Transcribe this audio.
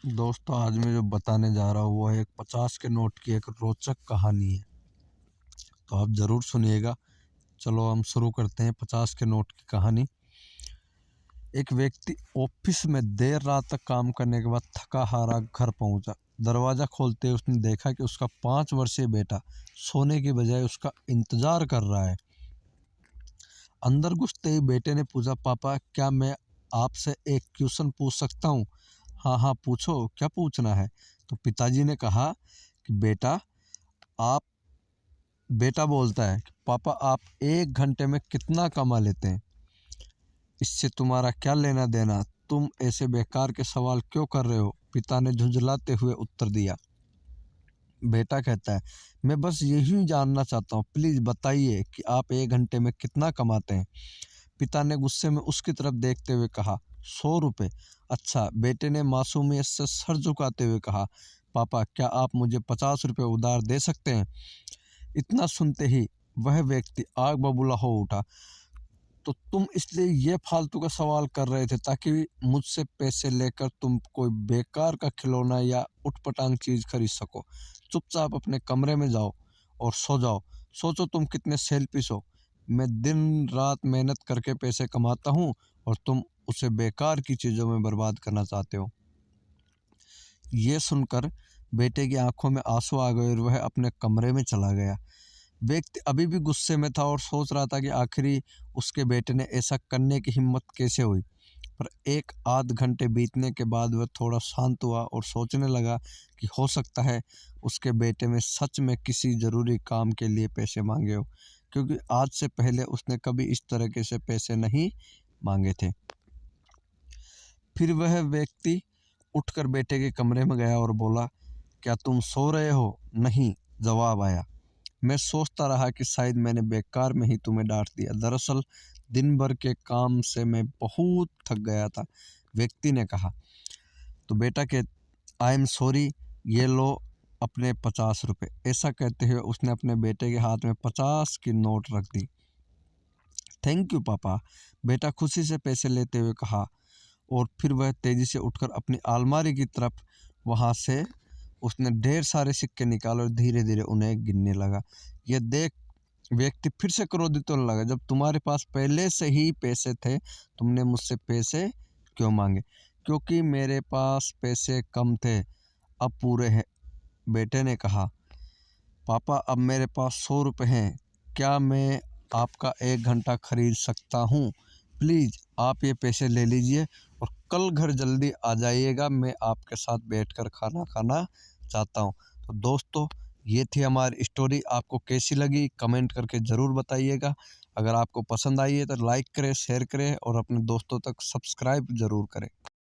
दोस्तों, आज मैं जो बताने जा रहा हूँ वो है एक 50 के नोट की एक रोचक कहानी है। तो आप ज़रूर सुनिएगा। चलो हम शुरू करते हैं 50 के नोट की कहानी। एक व्यक्ति ऑफिस में देर रात तक काम करने के बाद थका हारा घर पहुंचा। दरवाज़ा खोलते ही उसने देखा कि उसका 5 वर्षीय बेटा सोने की बजाय उसका इंतजार कर रहा है। अंदर घुसते ही बेटे ने पूछा, पापा क्या मैं आपसे एक क्वेश्चन पूछ सकता हूँ? हाँ हाँ पूछो, क्या पूछना है? तो पिताजी ने कहा कि आप बेटा बोलता है कि पापा आप 1 घंटे में कितना कमा लेते हैं? इससे तुम्हारा क्या लेना देना? तुम ऐसे बेकार के सवाल क्यों कर रहे हो? पिता ने झुंझलाते हुए उत्तर दिया। बेटा कहता है, मैं बस यही जानना चाहता हूँ, प्लीज बताइए कि आप 1 घंटे में कितना कमाते हैं? पिता ने गुस्से में उसकी तरफ देखते हुए कहा, 100 रुपये। अच्छा, बेटे ने मासूमियत से सर झुकाते हुए कहा, पापा क्या आप मुझे 50 रुपये उधार दे सकते हैं? इतना सुनते ही वह व्यक्ति आग बबूला हो उठा। तो तुम इसलिए ये फालतू का सवाल कर रहे थे ताकि मुझसे पैसे लेकर तुम कोई बेकार का खिलौना या उटपटांग चीज खरीद सको। चुपचाप अपने कमरे में जाओ और सो जाओ। सोचो तुम कितने सेल्फिश हो। मैं दिन रात मेहनत करके पैसे कमाता हूँ और तुम उसे बेकार की चीजों में बर्बाद करना चाहते हो। ये सुनकर बेटे की आंखों में आंसू आ गए और वह अपने कमरे में चला गया। व्यक्ति अभी भी गुस्से में था और सोच रहा था कि आखिरी उसके बेटे ने ऐसा करने की हिम्मत कैसे हुई। पर एक आध घंटे बीतने के बाद वह थोड़ा शांत हुआ और सोचने लगा कि हो सकता है उसके बेटे में सच में किसी ज़रूरी काम के लिए पैसे मांगे हो, क्योंकि आज से पहले उसने कभी इस तरीके से पैसे नहीं मांगे थे। फिर वह व्यक्ति उठकर बेटे के कमरे में गया और बोला, क्या तुम सो रहे हो? नहीं, जवाब आया। मैं सोचता रहा कि शायद मैंने बेकार में ही तुम्हें डांट दिया। दरअसल दिन भर के काम से मैं बहुत थक गया था, व्यक्ति ने कहा। तो बेटा के आई एम सॉरी, ये लो अपने 50 रुपये। ऐसा कहते हुए उसने अपने बेटे के हाथ में 50 की नोट रख दी। थैंक यू पापा, बेटा खुशी से पैसे लेते हुए कहा। और फिर वह तेजी से उठकर अपनी अलमारी की तरफ वहां से उसने ढेर सारे सिक्के निकाले और धीरे धीरे उन्हें गिनने लगा। यह देख व्यक्ति फिर से क्रोधित होने लगा, जब तुम्हारे पास पहले से ही पैसे थे तुमने मुझसे पैसे क्यों मांगे? क्योंकि मेरे पास पैसे कम थे, अब पूरे हैं, बेटे ने कहा। पापा अब मेरे पास 100 रुपये हैं, क्या मैं आपका 1 घंटा खरीद सकता हूँ? प्लीज़ आप ये पैसे ले लीजिए और कल घर जल्दी आ जाइएगा, मैं आपके साथ बैठकर खाना खाना चाहता हूँ। तो दोस्तों, ये थी हमारी स्टोरी। आपको कैसी लगी कमेंट करके ज़रूर बताइएगा। अगर आपको पसंद आई है तो लाइक करें, शेयर करें और अपने दोस्तों तक सब्सक्राइब ज़रूर करें।